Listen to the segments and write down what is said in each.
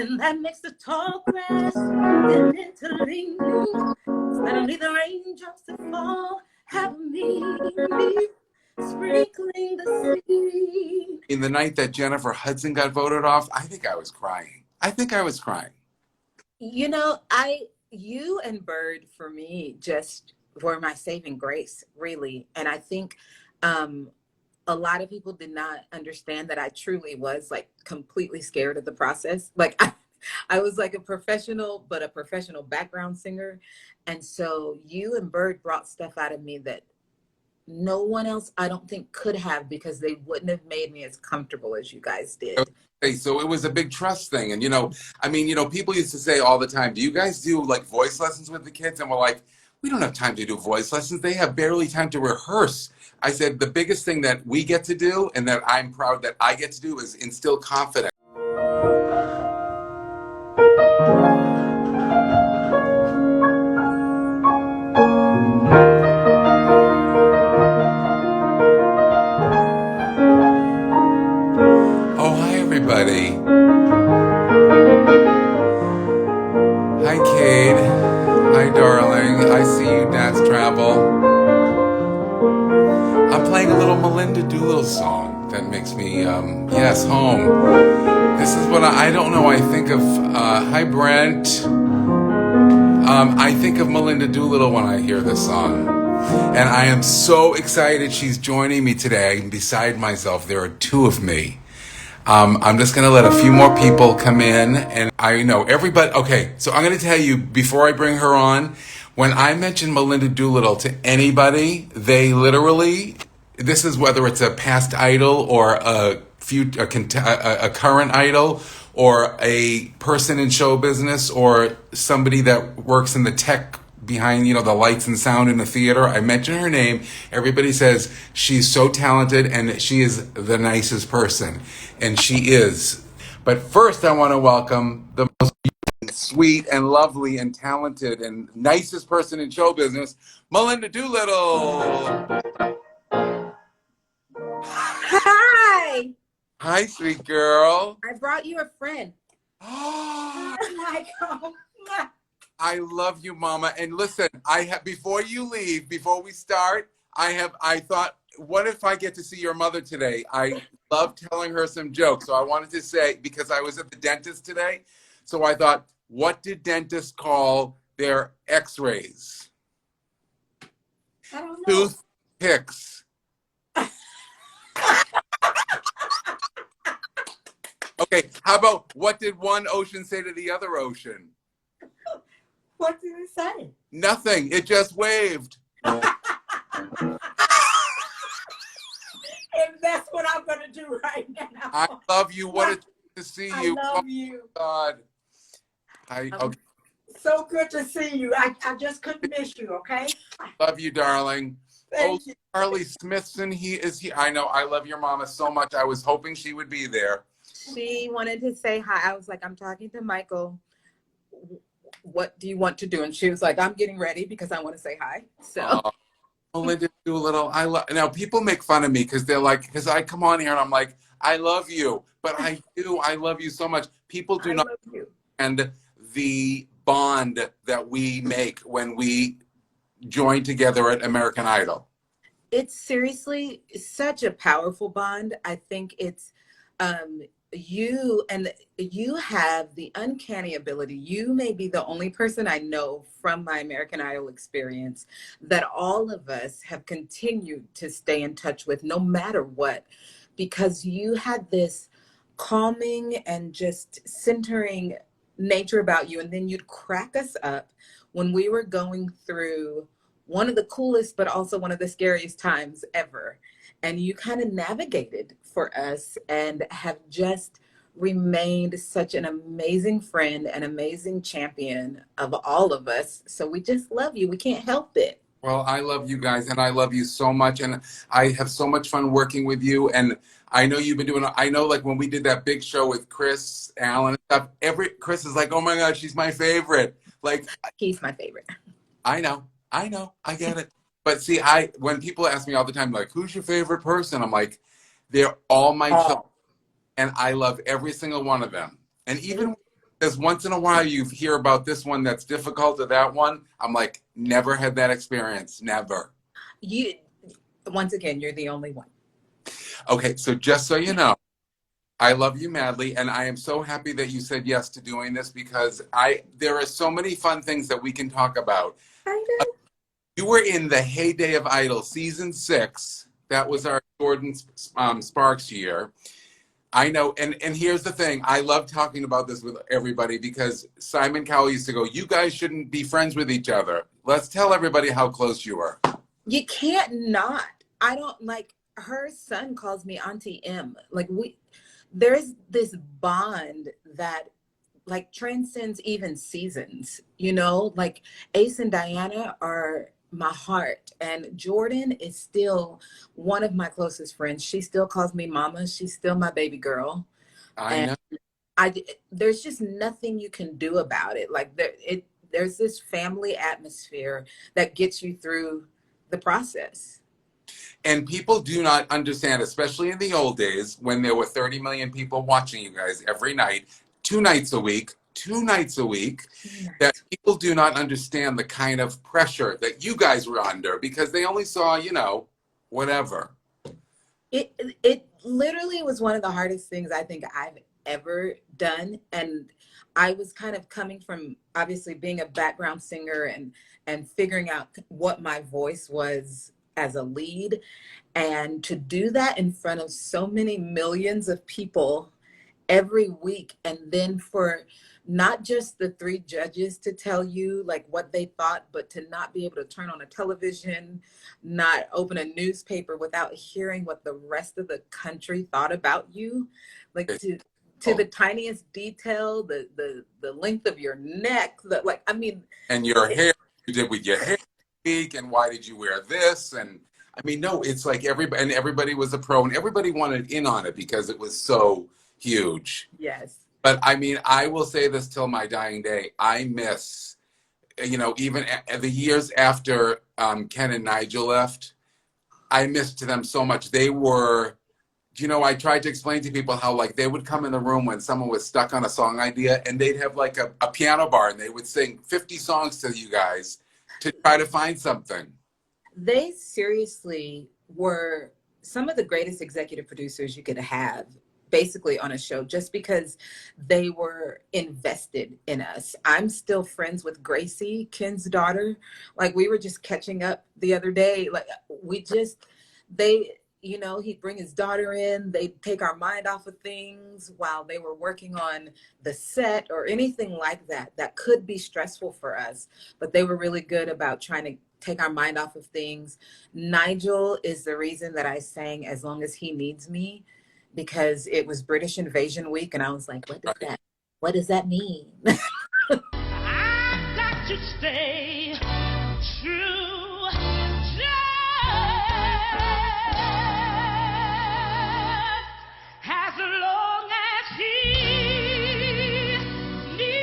something that makes the tall grass begin to lean. Suddenly the raindrops that fall have me sprinkling the sea. In the night that Jennifer Hudson got voted off, I think I was crying. I think I was crying. You know, you and Bird for me just were my saving grace, really. And I think a lot of people did not understand that I truly was like completely scared of the process. Like I was like a professional, but a professional background singer. And so you and Bird brought stuff out of me that no one else I don't think could have, because they wouldn't have made me as comfortable as you guys did. Okay, so it was a big trust thing. And, I mean, people used to say all the time, do you guys do like voice lessons with the kids? And we're like, we don't have time to do voice lessons. They have barely time to rehearse. I said, the biggest thing that we get to do and that I'm proud that I get to do is instill confidence. Oh, hi, everybody. Hi, Cade. Hi, darling. I see you, Dad's Travel. I'm playing a little Melinda Doolittle song that makes me, yes, home. This is what I don't know, I think of, hi, Brent. I think of Melinda Doolittle when I hear this song. And I am so excited she's joining me today. I'm beside myself. There are two of me. I'm just going to let a few more people come in, and I know everybody. Okay, so I'm going to tell you before I bring her on, when I mention Melinda Doolittle to anybody, they literally, this is whether it's a past idol or a current idol or a person in show business or somebody that works in the tech behind, the lights and sound in the theater. I mention her name. Everybody says she's so talented and she is the nicest person. And she is. But first I want to welcome the most sweet and lovely and talented and nicest person in show business, Melinda Doolittle. Hi. Hi, sweet girl. I brought you a friend. I love you, Mama. And listen, before you leave, before we start, I thought, what if I get to see your mother today? I love telling her some jokes. So I wanted to say, because I was at the dentist today, so I thought, what did dentists call their x-rays? I don't know. Toothpicks. Okay, how about what did one ocean say to the other ocean? What did it say? Nothing. It just waved. And that's what I'm going to do right now. I love you. What a treat to see you. I love you. God. Okay. So good to see you. I just couldn't miss you, okay? Love you, darling. Thank you. Charlie Smithson, he is here. I know. I love your mama so much. I was hoping she would be there. She wanted to say hi. I was like, I'm talking to Michael. What do you want to do? And she was like, I'm getting ready because I want to say hi. So Melinda Doolittle, now people make fun of me because they're like, because I come on here and I'm like, I love you, but I love you so much. People do not understand the bond that we make when we join together at American Idol. It's seriously such a powerful bond. I think it's you have the uncanny ability. You may be the only person I know from my American Idol experience that all of us have continued to stay in touch with no matter what, because you had this calming and just centering nature about you. And then you'd crack us up when we were going through one of the coolest, but also one of the scariest times ever. And you kind of navigated for us and have just remained such an amazing friend, an amazing champion of all of us. So we just love you. We can't help it. Well, I love you guys and I love you so much. And I have so much fun working with you. And I know you've been doing, I know like when we did that big show with Chris Allen and stuff, Chris is like, oh my God, she's my favorite. Like, he's my favorite. I know, I get it. But see, when people ask me all the time, like, who's your favorite person? I'm like, they're all my children, and I love every single one of them. And even Because once in a while you hear about this one that's difficult or that one. I'm like, never had that experience. Never. You, once again, you're the only one. Okay, so just so you know, I love you madly, and I am so happy that you said yes to doing this because there are so many fun things that we can talk about. I know. You were in the heyday of Idol, season 6. That was our Jordan Sparks year. I know, and here's the thing. I love talking about this with everybody because Simon Cowell used to go, you guys shouldn't be friends with each other. Let's tell everybody how close you were. You can't not. I don't like, her son calls me Auntie M. Like there's this bond that like transcends even seasons, you know, like Ace and Diana are my heart, and Jordan is still one of my closest friends. She still calls me mama. She's still my baby girl. I know. There's just nothing you can do about it. Like there's this family atmosphere that gets you through the process. And people do not understand, especially in the old days when there were 30 million people watching you guys every night, 2 nights a week, that people do not understand the kind of pressure that you guys were under because they only saw, you know, whatever. It literally was one of the hardest things I think I've ever done. And I was kind of coming from obviously being a background singer and figuring out what my voice was as a lead, and to do that in front of so many millions of people every week, and then for not just the 3 judges to tell you like what they thought, but to not be able to turn on a television, not open a newspaper without hearing what the rest of the country thought about you, like to the tiniest detail, the length of your neck, and your hair, you did with your hair, and why did you wear this? And I mean, no, it's like everybody was a pro, and everybody wanted in on it because it was so huge. Yes. But I mean, I will say this till my dying day. I miss, you know, even the years after Ken and Nigel left, I missed them so much. They were, you know, I tried to explain to people how like they would come in the room when someone was stuck on a song idea and they'd have like a piano bar and they would sing 50 songs to you guys to try to find something. They seriously were some of the greatest executive producers you could have basically on a show, just because they were invested in us. I'm still friends with Gracie, Ken's daughter. Like we were just catching up the other day. Like you know, he'd bring his daughter in, they'd take our mind off of things while they were working on the set or anything like that, that could be stressful for us. But they were really good about trying to take our mind off of things. Nigel is the reason that I sang As Long As He Needs Me, because it was British Invasion Week. And I was like, what does that mean? I've got to stay true. As long as he needs me.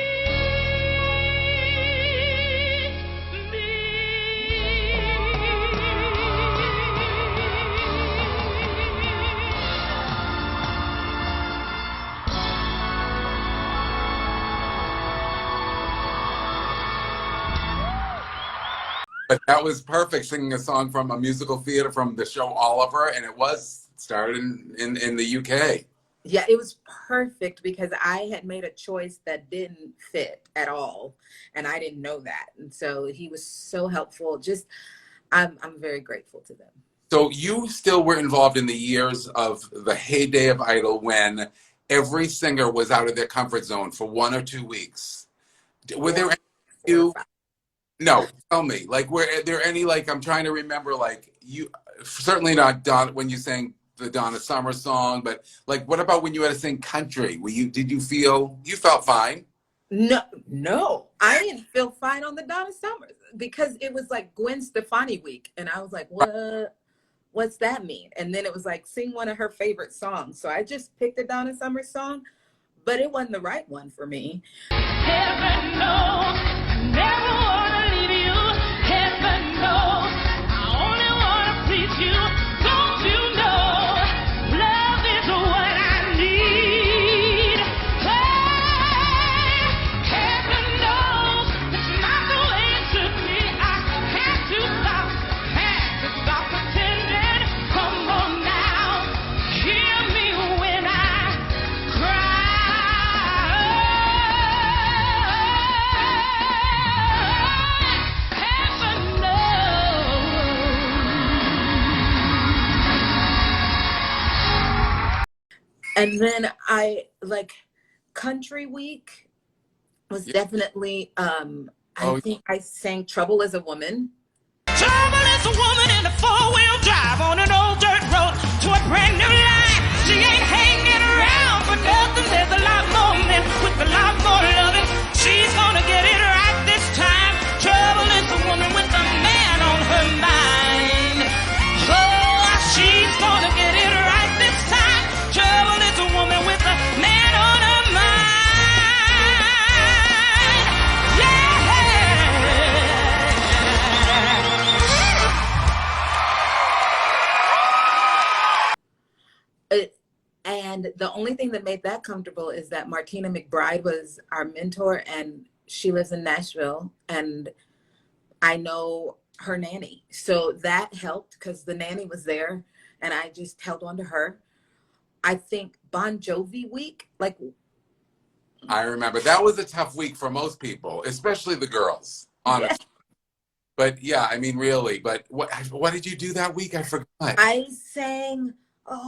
But that was perfect, singing a song from a musical theater from the show Oliver, and it was started in the UK. Yeah, it was perfect because I had made a choice that didn't fit at all, and I didn't know that. And so he was so helpful. Just, I'm very grateful to them. So you still were involved in the years of the heyday of Idol when every singer was out of their comfort zone for 1 or 2 weeks. Were there any No, tell me. Like, were there any, like, I'm trying to remember, like, you, certainly not when you sang the Donna Summer song, but, like, what about when you had to sing country? Did you felt fine? No, I didn't feel fine on the Donna Summers because it was like Gwen Stefani week. And I was like, what's that mean? And then it was like, sing one of her favorite songs. So I just picked a Donna Summer song, but it wasn't the right one for me. Heaven knows, I never wanna leave you. Heaven knows, I only wanna please you. Don't you know, love is what I need. Hey, And then I like country week was Yeah. definitely I Oh, think I sang Trouble as a Woman. Trouble is a woman in a four-wheel drive on an old dirt road to a brand new life. She ain't hanging around for nothing. There's a lot more men with a lot more loving. She's gonna get it right this time. Trouble is a woman with a man on her mind. Oh, she's gonna get it right this time. Trouble is a woman with a man on her mind. And the only thing that made that comfortable is that Martina McBride was our mentor, and she lives in Nashville, and I know her nanny. So that helped because the nanny was there, and I just held on to her. I think Bon Jovi week, like, I remember that was a tough week for most people, especially the girls, yeah, honestly. But yeah, I mean, really. But what did you do that week? I forgot. I sang,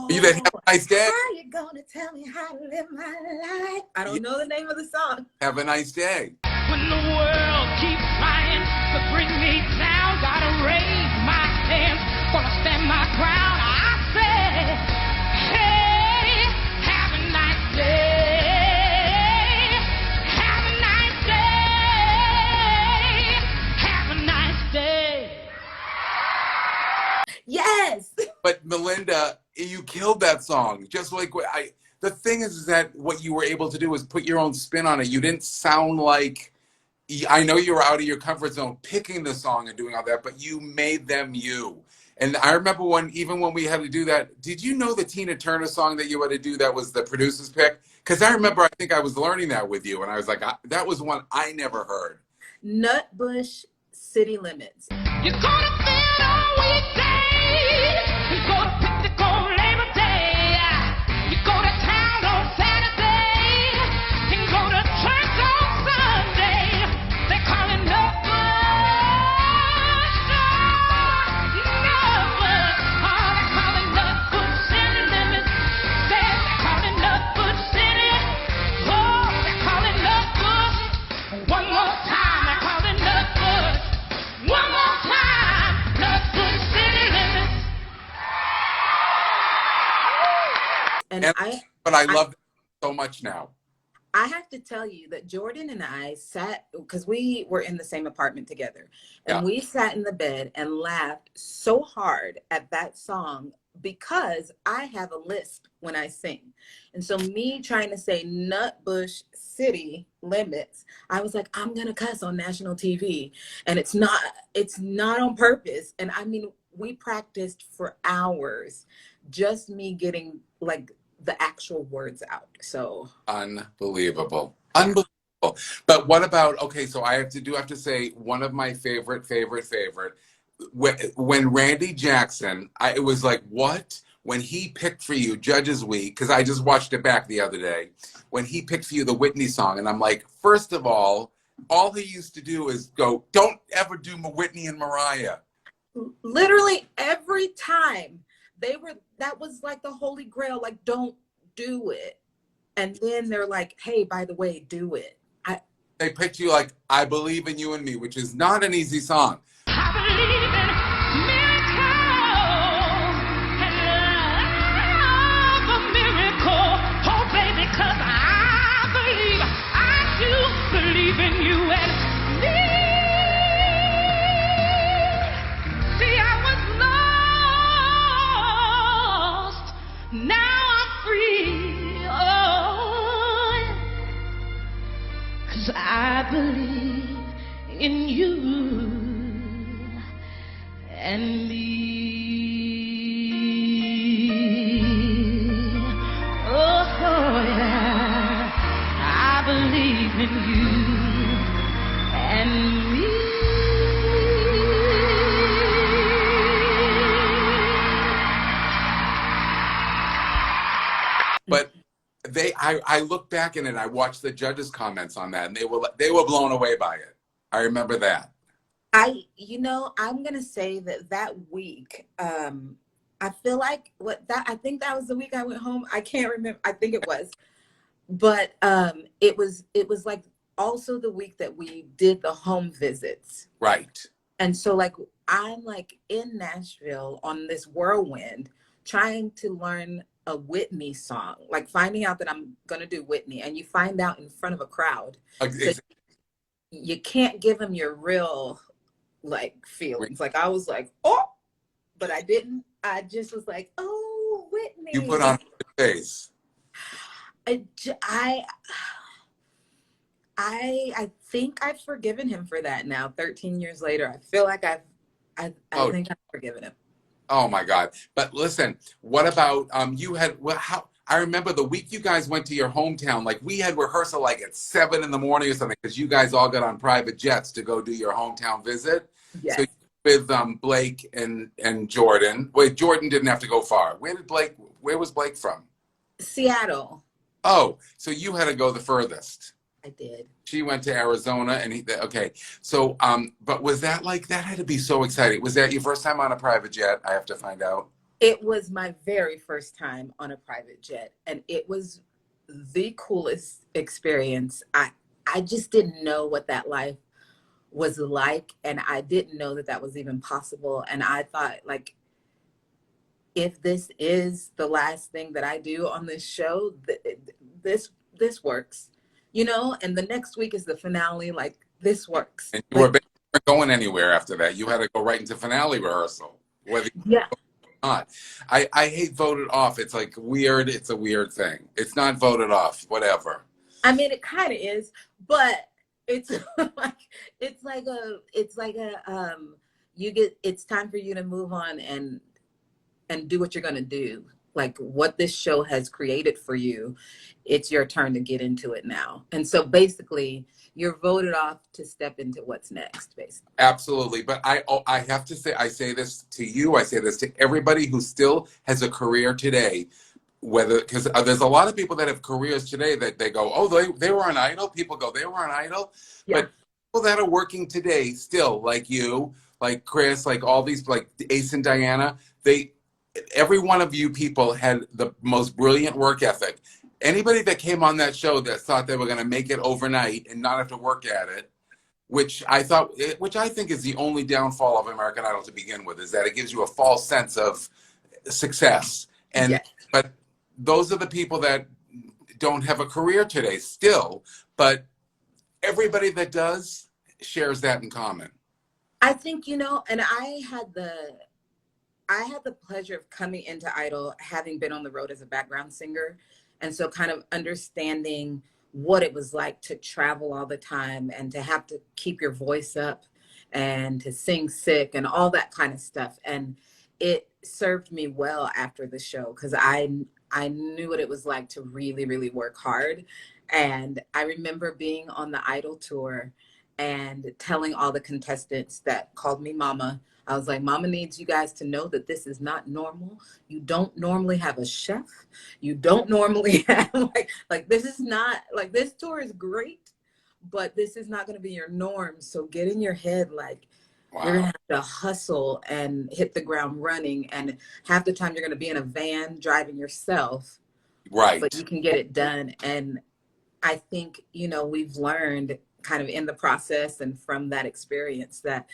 You did Have a Nice Day. how you gonna tell me how to live my life? I don't know the name of the song. Have a nice day. When the world keeps trying to bring me down, gotta raise my hands, gonna stand my ground. I say, hey, have a nice day, have a nice day, have a nice day. Yes. But Melinda, you killed that song. Just like the thing is that what you were able to do was put your own spin on it. You didn't sound like, I know you were out of your comfort zone picking the song and doing all that, but you made them you. And I remember even when we had to do that, did you know the Tina Turner song that you had to do that was the producer's pick? Because I remember, I think I was learning that with you, and I was like, that was one I never heard. Nutbush City Limits. You're gonna feel all weekday. You go to picnic on Labor Day. You go to town on Saturday. You go to church on Sunday. They call it Nutbush. Nutbush. Oh, they call it Nutbush City Limits. They call it Nutbush City. Oh, they call it Nutbush. One more time, they call it Nutbush. One more time, Nutbush City Limits. And But I love it so much now. I have to tell you that Jordan and I sat, because we were in the same apartment together, and Yeah. we sat in the bed and laughed so hard at that song because I have a lisp when I sing. And so me trying to say Nutbush City Limits, I was like, I'm gonna cuss on national TV. And it's not on purpose. And I mean, we practiced for hours, just me getting like the actual words out. So Unbelievable. Unbelievable. But what about, okay, so I have to say one of my favorite, when Randy Jackson, it was like, what? When he picked for you Judges Week, because I just watched it back the other day, when he picked for you the Whitney song, and I'm like, first of all he used to do is go, don't ever do Whitney and Mariah. literally every time that was like the holy grail, like, don't do it. And then they're like, hey, by the way, do it. They picked you like, I Believe in You and Me, which is not an easy song. I believe in miracles and love a miracle. Oh, baby, 'cause I do believe in you and me. See, I was lost, now I'm free. Oh, 'cause I believe in you and me. Oh, yeah, I believe in you and me. But I look back in it, I watched the judges' comments on that, and they were blown away by it. I remember that. I'm gonna say that week, I I feel like I think that was the week I went home. I can't remember. I think it was. But it was like also the week that we did the home visits. Right. And so like I'm like in Nashville on this whirlwind trying to learn a Whitney song, like finding out that I'm gonna do Whitney, and you find out in front of a crowd. So you can't give them your real like feelings. Like I was like, oh, but I didn't. I just was like, oh, Whitney. You put on a face. I think I've forgiven him for that now. 13 years later, I feel like I think I've forgiven him. Oh my God! But listen, what about you had how? I remember the week you guys went to your hometown. Like we had rehearsal like at 7 in the morning or something because you guys all got on private jets to go do your hometown visit. Yes. So with Blake and Jordan. Wait, Jordan didn't have to go far. Where was Blake from? Seattle. Oh, so you had to go the furthest. I did. She went to Arizona and okay. So, but was that had to be so exciting. Was that your first time on a private jet? I have to find out. It was my very first time on a private jet, and it was the coolest experience. I just didn't know what that life was like, and I didn't know that was even possible. And I thought, like, if this is the last thing that I do on this show, this works, you know. And the next week is the finale. Like, this works. And you were going anywhere after that. You had to go right into finale rehearsal. Whether yeah. Not. I hate voted off. It's like weird. It's a weird thing. It's not voted off. Whatever. I mean, it kind of is, but it's it's time for you to move on and do what you're gonna do. Like what this show has created for you, it's your turn to get into it now. And so basically, you're voted off to step into what's next, basically. Absolutely. But I have to say, I say this to you, I say this to everybody who still has a career today, because there's a lot of people that have careers today that they go, oh, they were on Idol. People go, they were on Idol. Yeah. But people that are working today still, like you, like Chris, like all these, like Ace and Diana, every one of you people had the most brilliant work ethic. Anybody that came on that show that thought they were going to make it overnight and not have to work at it, which I think is the only downfall of American Idol to begin with, is that it gives you a false sense of success. And yes. But those are the people that don't have a career today still, but everybody that does shares that in common. I think, you know, and I had the pleasure of coming into Idol having been on the road as a background singer. And so kind of understanding what it was like to travel all the time and to have to keep your voice up and to sing sick and all that kind of stuff. And it served me well after the show because I knew what it was like to really, really work hard. And I remember being on the Idol tour and telling all the contestants that called me mama, I was like, mama needs you guys to know that this is not normal. You don't normally have a chef. You don't normally have like this is not like, this tour is great, but this is not going to be your norm. So get in your head, like, wow. You're going to have to hustle and hit the ground running. And half the time you're going to be in a van driving yourself. Right. But you can get it done. And I think, you know, we've learned kind of in the process and from that experience that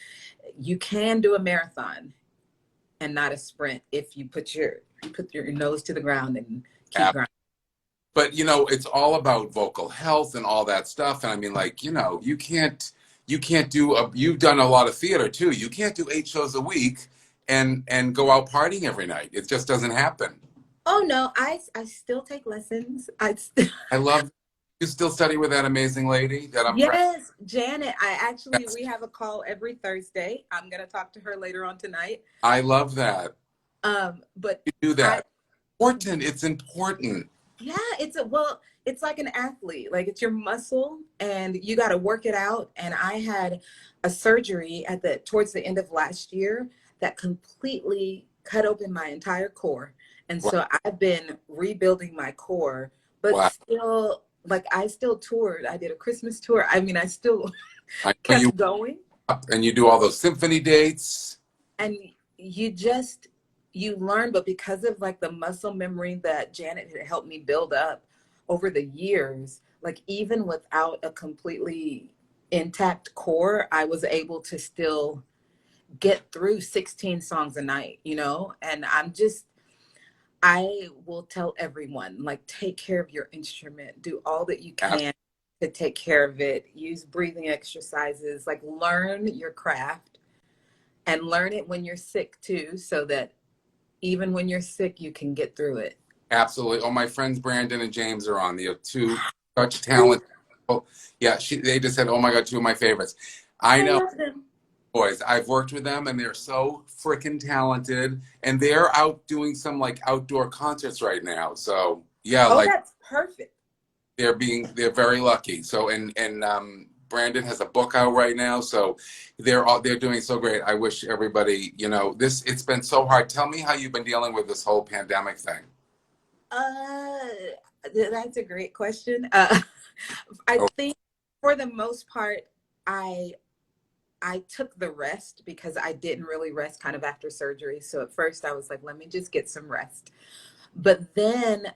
you can do a marathon and not a sprint if you put your nose to the ground and keep grinding. But you know, it's all about vocal health and all that stuff. And I mean, like, you know, you can't do you've done a lot of theater too. You can't do 8 shows a week and go out partying every night. It just doesn't happen. Oh no, I still take lessons. I love. You still study with that amazing lady that I'm Yes, Janet. We have a call every Thursday. I'm going to talk to her later on tonight. I love that. But you do that. It's important. Yeah, it's like an athlete. Like it's your muscle and you got to work it out. And I had a surgery towards the end of last year that completely cut open my entire core. And so I've been rebuilding my core, but still, like I still toured. I did a Christmas tour. I mean, I still kept going. And you do all those symphony dates. And you just, you learn, but because of like the muscle memory that Janet had helped me build up over the years, like even without a completely intact core, I was able to still get through 16 songs a night, you know? And I will tell everyone, like, take care of your instrument, do all that you can to take care of it, use breathing exercises, like learn your craft and learn it when you're sick too, so that even when you're sick, you can get through it. Absolutely. Oh, my friends Brandon and James are on. The two such talented people. Yeah, they just said, "Oh my God, two of my favorites." I know, love them. boys. I've worked with them, and they're so freaking talented. And they're out doing some like outdoor concerts right now. So yeah, Oh, like that's perfect. they're very lucky. So and Brandon has a book out right now. So they're doing so great. I wish everybody, it's been so hard. Tell me how you've been dealing with this whole pandemic thing. Uh, that's a great question. I Oh, think for the most part, I I took the rest because I didn't really rest kind of after surgery. So at first I was like, let me just get some rest. But then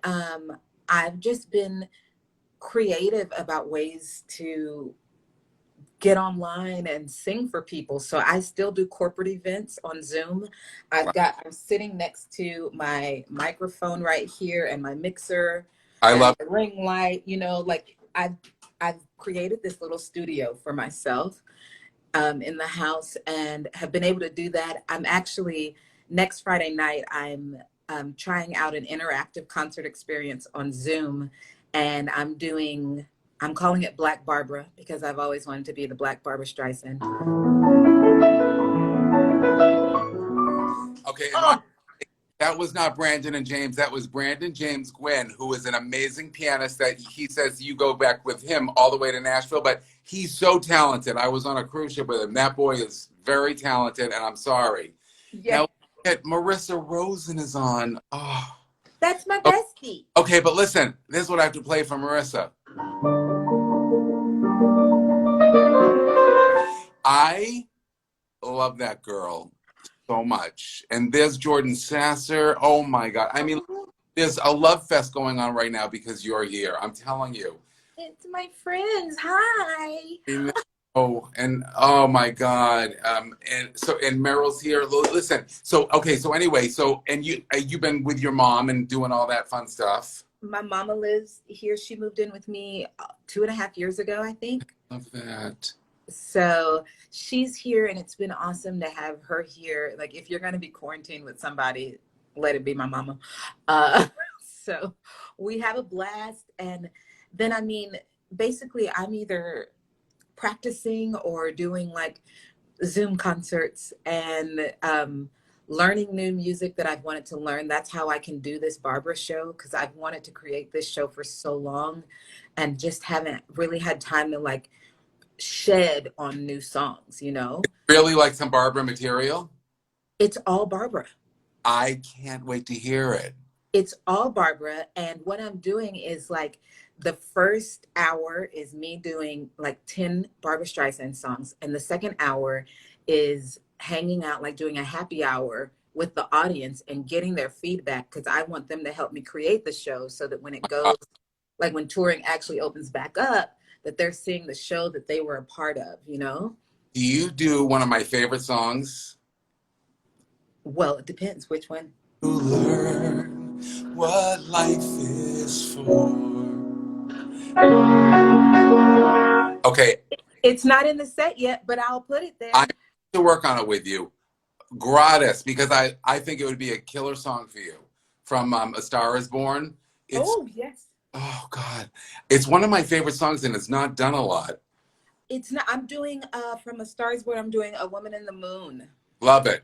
I've just been creative about ways to get online and sing for people. So I still do corporate events on Zoom. I'm sitting next to my microphone right here and my mixer I and love. my ring light, like I've created this little studio for myself in the house and have been able to do that. I'm actually next Friday night, I'm trying out an interactive concert experience on Zoom, and I'm calling it Black Barbara because I've always wanted to be the Black Barbara Streisand. Okay, Oh, that was not Brandon and James. That was Brandon James Gwynn, who is an amazing pianist that he says you go back with him all the way to Nashville. But he's so talented. I was on a cruise ship with him. That boy is very talented, and I'm sorry. yeah, Now, Marissa Rosen is on. Oh, that's my bestie. okay, but listen, this is what I have to play for Marissa. I love that girl so much. And there's Jordan Sasser. Oh my God. I mean, there's a love fest going on right now because you're here. I'm telling you. It's my friends. Hi. Oh, and oh my God. And Meryl's here. Listen. So okay. So anyway. So and you've been with your mom and doing all that fun stuff. My mama lives here. She moved in with me 2.5 years ago, I think. Love that. So she's here, and it's been awesome to have her here. Like, if you're going to be quarantined with somebody, let it be my mama. So we have a blast. And then, I mean, basically, I'm either practicing or doing like Zoom concerts and learning new music that I've wanted to learn. That's how I can do this Barbara show, because I've wanted to create this show for so long and just haven't really had time to like shed on new songs. Really like some Barbara material. It's all Barbara. I can't wait to hear it. It's all Barbara. And what I'm doing is like the first hour is me doing like 10 Barbara Streisand songs. And the second hour is hanging out, like doing a happy hour with the audience and getting their feedback, because I want them to help me create the show so that when it goes, like when touring actually opens back up, that they're seeing the show that they were a part of. Do you do one of my favorite songs? Well, it depends which one. To learn what life is for. Okay. It's not in the set yet, but I'll put it there. I have to work on it with you. Gratis, because I think it would be a killer song for you. From A Star Is Born. Oh, yes. Oh, God. It's one of my favorite songs, and it's not done a lot. It's not. I'm doing, from A Star Is Born, I'm doing A Woman in the Moon. Love it.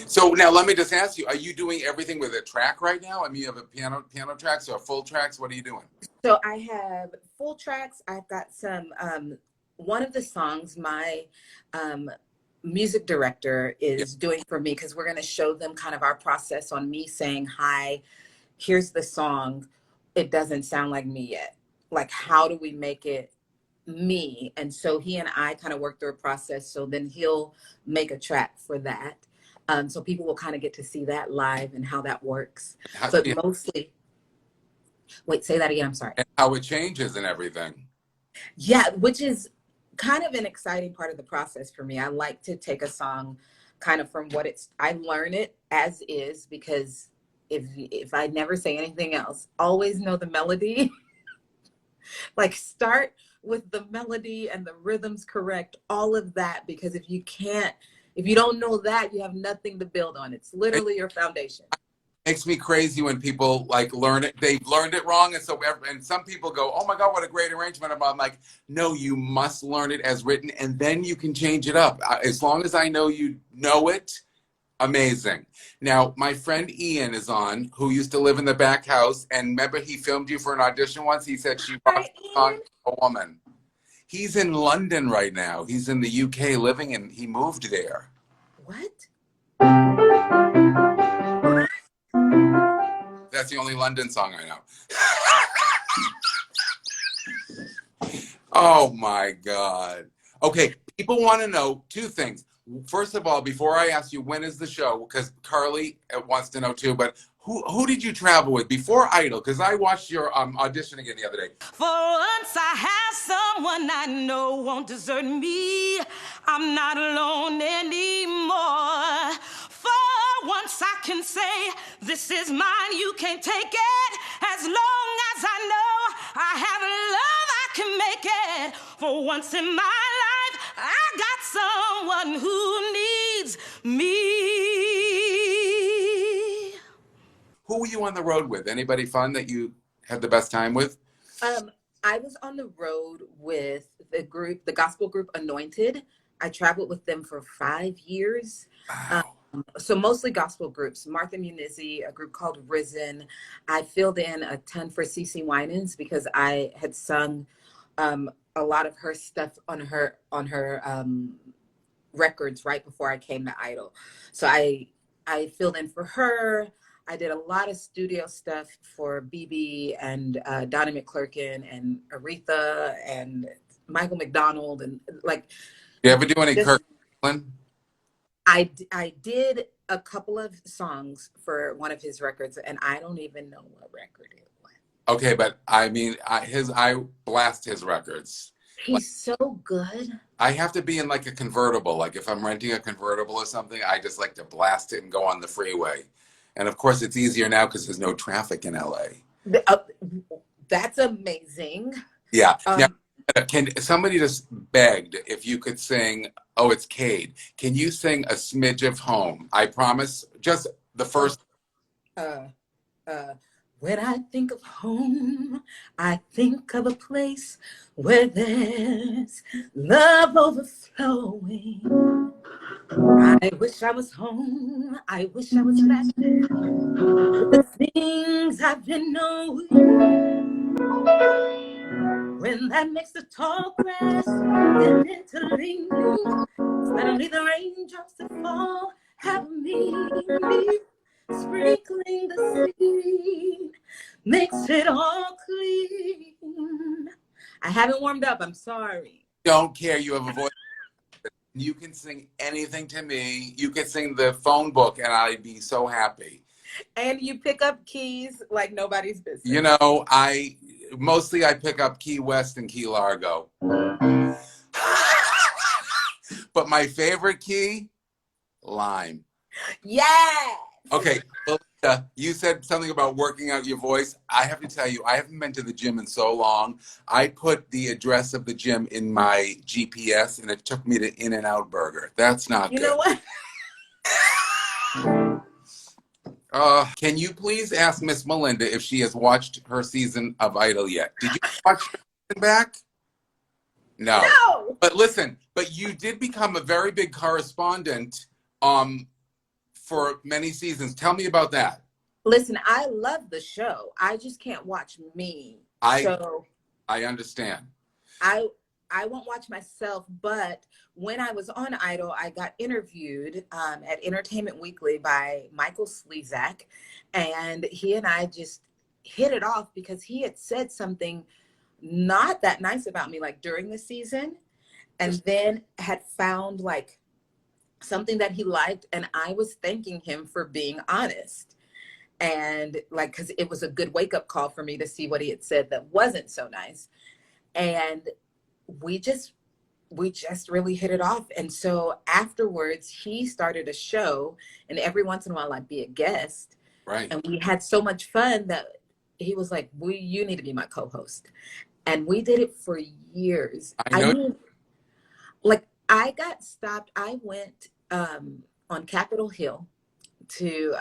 So now let me just ask you, are you doing everything with a track right now? I mean, you have a piano tracks or full tracks? What are you doing? So I have full tracks. I've got some, one of the songs my music director is doing for me, because we're going to show them kind of our process on me saying, hi, here's the song. It doesn't sound like me yet. Like, how do we make it me. And so he and I kind of work through a process. So then he'll make a track for that. So people will kind of get to see that live and how that works. But Yeah, mostly, wait, say that again. I'm sorry. and how it changes and everything. Yeah, which is kind of an exciting part of the process for me. I like to take a song kind of from what I learn it as is, because if I never say anything else, always know the melody. Like start with the melody and the rhythms correct, all of that, because if you don't know that, you have nothing to build on. It's It literally your foundation. makes me crazy when people like learn it. They've learned it wrong, and and some people go, "Oh my God, what a great arrangement!" I'm like, "No, you must learn it as written, and then you can change it up. As long as I know you know it, amazing." Now, my friend Ian is on, who used to live in the back house, and remember he filmed you for an audition once. He said she brought Hi, a song Ian. to a woman. He's in London right now. He's in the UK living, and he moved there. What? That's the only London song I know. Oh my God. Okay, people want to know two things. First of all, before I ask you when is the show, because Carly wants to know too, but who did you travel with before Idol? Because I watched your audition again the other day. For once I have someone I know won't desert me. I'm not alone anymore. For once I can say, this is mine, you can't take it. As long as I know I have love, I can make it. For once in my life, I got someone who needs me. Who were you on the road with? Anybody fun that you had the best time with? I was on the road with the gospel group Anointed. I traveled with them for 5 years. Um, Wow. so mostly gospel groups. Martha Munizzi, a group called Risen. I filled in a ton for CeCe Winans because I had sung a lot of her stuff on her records right before I came to Idol. So I filled in for her. I did a lot of studio stuff for BB and Donnie McClurkin and Aretha and Michael McDonald and like You ever do any just Kirk Franklin? I did a couple of songs for one of his records and I don't even know what record it was. Okay, but I mean, I blast his records. Like, He's so good. I have to be in like a convertible. Like if I'm renting a convertible or something, I just like to blast it and go on the freeway. And of course, it's easier now because there's no traffic in LA. Uh, that's amazing. Yeah. Now, Um, can somebody just begged if you could sing? Oh, it's Cade. Can you sing a smidge of Home? I promise. Just the first. uh, uh, when I think of home, I think of a place where there's love overflowing. I wish I was home. I wish I was back there with the things I've been knowing. When that makes the tall grass begin to lean, suddenly the raindrops that fall have me. Sprinkling the seed makes it all clean. I haven't warmed up. I'm sorry. Don't care. You have a voice. You can sing anything to me. You could sing the phone book, and I'd be so happy. And you pick up keys like nobody's business. You know, I pick up Key West and Key Largo. But my favorite key, Lime. Yeah. Okay, Melinda, you said something about working out your voice. I have to tell you, I haven't been to the gym in so long. I put the address of the gym in my GPS, and it took me to In-N-Out Burger. That's not You good. know what? Can you please ask Miss Melinda if she has watched her season of Idol yet? Did you watch her season back? No. No. But listen, but you did become a very big correspondent for many seasons. Tell me about that. Listen, I love the show. I just can't watch me. So I understand. I won't watch myself, but when I was on Idol, I got interviewed at Entertainment Weekly by Michael Slezak, and he and I just hit it off because he had said something not that nice about me, like during the season, and then had found like something that he liked, and I was thanking him for being honest. And like, because it was a good wake up call for me to see what he had said that wasn't so nice. And we just really hit it off. And so afterwards, he started a show, and every once in a while I'd be a guest. Right. And we had so much fun that he was like, you need to be my co-host. And we did it for years. I know. I mean, like I got stopped. I went on Capitol Hill to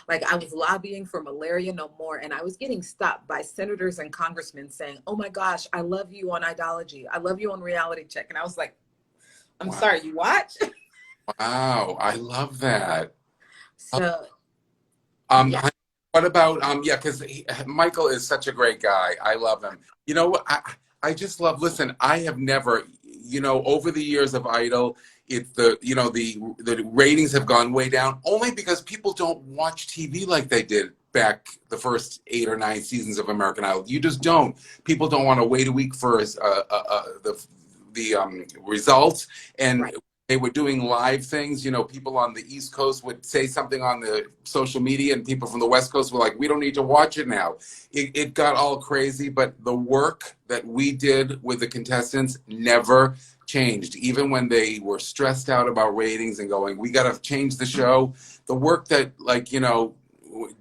like I was lobbying for malaria no more, and I was getting stopped by senators and congressmen saying, "Oh my gosh, I love you on Idology. I love you on Reality Check." And I was like, "I'm Wow. sorry, you watch?" Wow, I love that. So yeah. What about yeah, because Michael is such a great guy. I love him. You know what? I just love. Listen, I have never, over the years of Idol, it's the ratings have gone way down only because people don't watch TV like they did back the first 8 or 9 seasons of American Idol. You just don't. People don't want to wait a week for the results, and Right. they were doing live things. People on the East Coast would say something on the social media, and people from the West Coast were like, we don't need to watch it now. It got all crazy, but the work that we did with the contestants never changed. Even when they were stressed out about ratings and going, we got to change the show. The work that,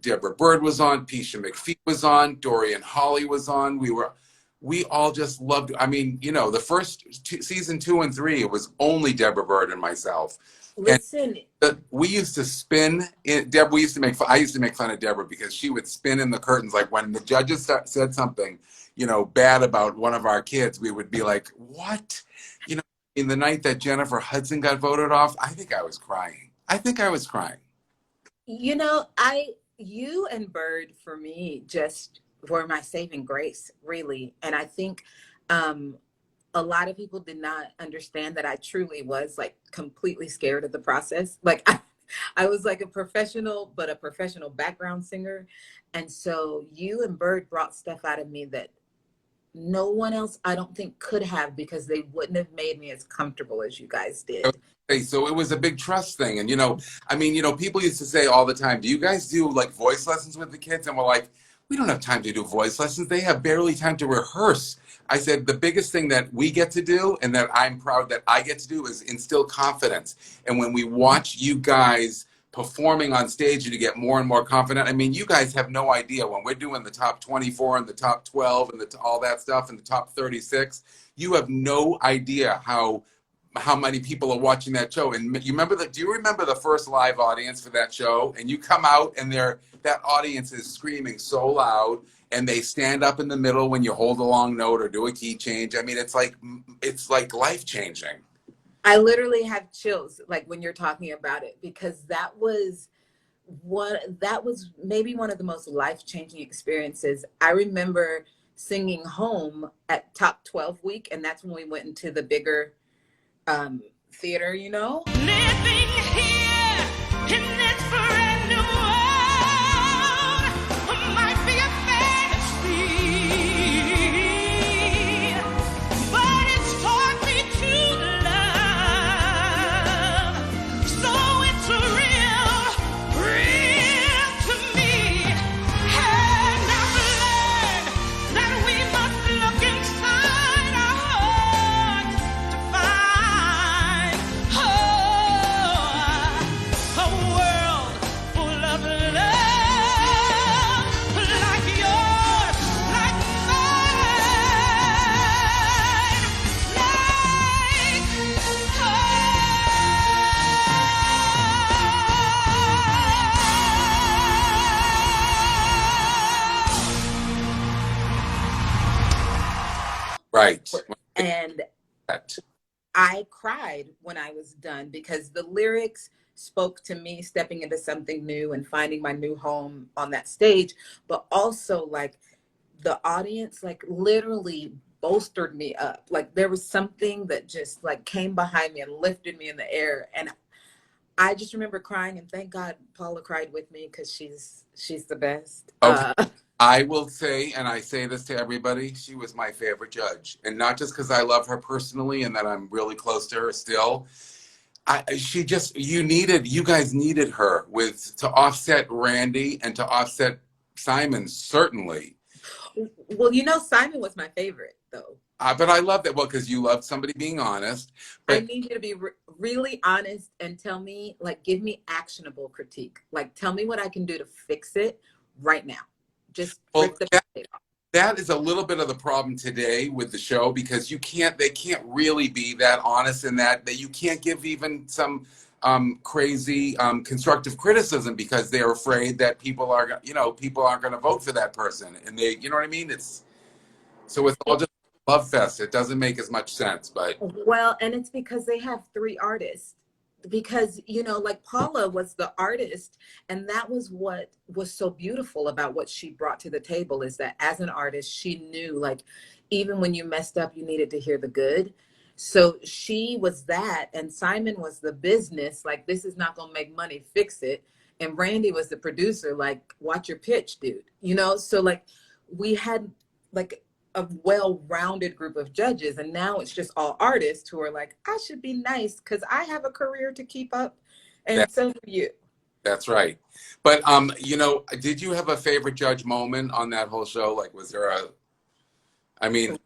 Deborah Bird was on, Pisha McPhee was on, Dorian Holly was on. We all just loved. I mean, the first season 2 and 3, it was only Deborah Bird and myself. Listen, And we used to spin. Deb, I used to make fun of Deborah because she would spin in the curtains. Like when the judges said something, bad about one of our kids, we would be like, "What?" In the night that Jennifer Hudson got voted off, I think I was crying. you and Bird for me just were my saving grace, really. And I think a lot of people did not understand that I truly was like completely scared of the process. Like I was like a professional, but a professional background singer. And so you and Bird brought stuff out of me that no one else I don't think could have, because they wouldn't have made me as comfortable as you guys did. Okay, so it was a big trust thing. And, people used to say all the time, do you guys do like voice lessons with the kids? And we're like, we don't have time to do voice lessons. They have barely time to rehearse. I said, the biggest thing that we get to do and that I'm proud that I get to do is instill confidence. And when we watch you guys performing on stage, you get more and more confident. I mean, you guys have no idea when we're doing the top 24 and the top 12 and all that stuff and the top 36, you have no idea how many people are watching that show. And do you remember the first live audience for that show? And you come out and that audience is screaming so loud, and they stand up in the middle when you hold a long note or do a key change. I mean, it's like life changing. I literally have chills like when you're talking about it, because that was maybe one of the most life-changing experiences. I remember singing Home at top 12 week, and that's when we went into the bigger theater, Living here in this brand new world might be a fantasy, but it's taught me to love, so it's real to me. And I've learned that we must look inside our hearts to find a world full of love like yours, like mine, Right. And I cried when I was done, because the lyrics spoke to me stepping into something new and finding my new home on that stage, but also like the audience like literally bolstered me up. Like there was something that just like came behind me and lifted me in the air. And I just remember crying, and thank God Paula cried with me, because she's the best. Okay. I will say, and I say this to everybody, she was my favorite judge. And not just because I love her personally and that I'm really close to her still. She just, you guys needed her to offset Randy and to offset Simon, certainly. Well, Simon was my favorite, though. But I love that. Well, because you love somebody being honest. I But need you to be really honest and tell me, like, give me actionable critique. Like, tell me what I can do to fix it right now. Just rip the Band-Aid off. that is a little bit of the problem today with the show, because they can't really be that honest in that you can't give even some crazy constructive criticism, because they're afraid that people aren't going to vote for that person, and you know what I mean? It's all just love fest. It doesn't make as much sense, but Well, and it's because they have 3 artists. Because, like Paula was the artist, and that was what was so beautiful about what she brought to the table, is that as an artist, she knew, like, even when you messed up, you needed to hear the good. So she was that, and Simon was the business, like, this is not gonna make money, fix it. And Randy was the producer, like, watch your pitch, dude. So, like, we had, like, a well-rounded group of judges, and now it's just all artists who are like, I should be nice because I have a career to keep up, and so do you. that's right. But did you have a favorite judge moment on that whole show? Like, was there I mean,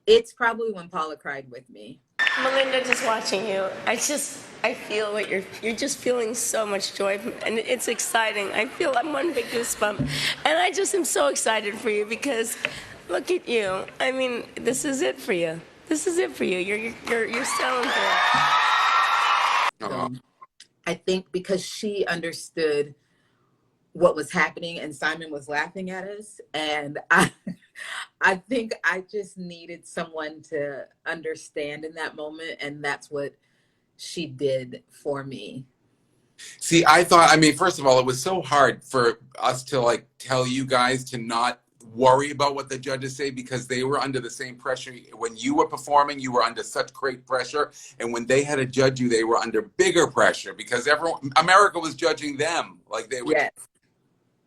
It's probably when Paula cried with me. Melinda, just watching you, I feel what you're just feeling so much joy, and it's exciting. I'm one big goosebump, and I just am so excited for you, because look at you. I mean, this is it for you. This is it for you. You're selling for it. I think because she understood what was happening, and Simon was laughing at us, and I think I just needed someone to understand in that moment, and that's what she did for me. see, first of all, it was so hard for us to like tell you guys to not worry about what the judges say, because they were under the same pressure. When you were performing, you were under such great pressure, and when they had to judge you, they were under bigger pressure, because America was judging them like they were. Yes.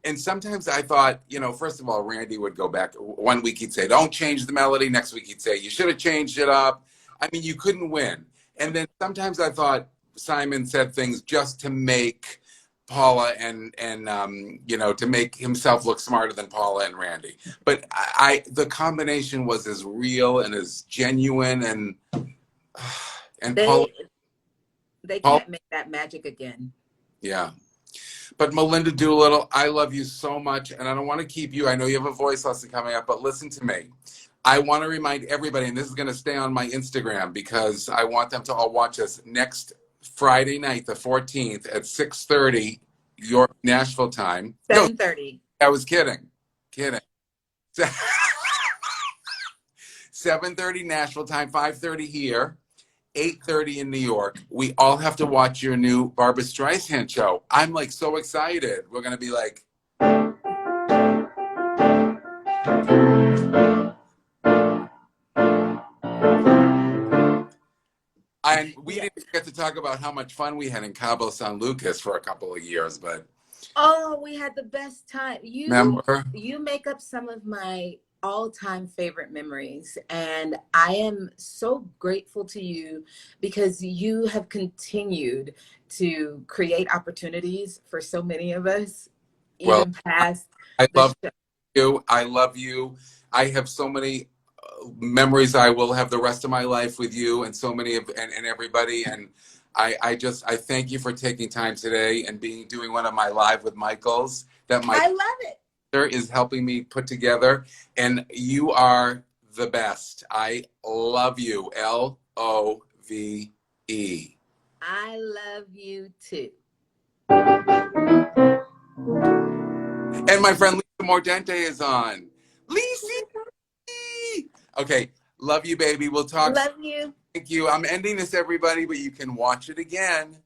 And sometimes I thought, first of all, Randy would go back. One week he'd say, don't change the melody. Next week he'd say, you should have changed it up. I mean, you couldn't win. And then sometimes I thought Simon said things just to make Paula and to make himself look smarter than Paula and Randy. But the combination was as real and as genuine, and they can't make that magic again. Yeah. But Melinda Doolittle, I love you so much, and I don't want to keep you. I know you have a voice lesson coming up, but listen to me. I want to remind everybody, and this is going to stay on my Instagram, because I want them to all watch us next Friday night, the 14th at 6:30, your Nashville time. 7:30. No, I was kidding. 7:30 Nashville time, 5:30 here. 8:30 in New York. We all have to watch your new Barbra Streisand show. I'm like so excited. We're going to be like, and we didn't get to talk about how much fun we had in Cabo San Lucas for a couple of years, but We had the best time. Remember? You make up some of my all-time favorite memories, and I am so grateful to you, because you have continued to create opportunities for so many of us, even past I the love show. you. I love you. I have so many memories I will have the rest of my life with you, and so many and everybody, and I thank you for taking time today and doing one of my Live with Michaels that I love it. is helping me put together, and you are the best. I love you. LOVE. I love you too. And my friend Lisa Mordente is on. Lisa! Okay, love you, baby. We'll talk. Love you. Thank you. I'm ending this, everybody, but you can watch it again.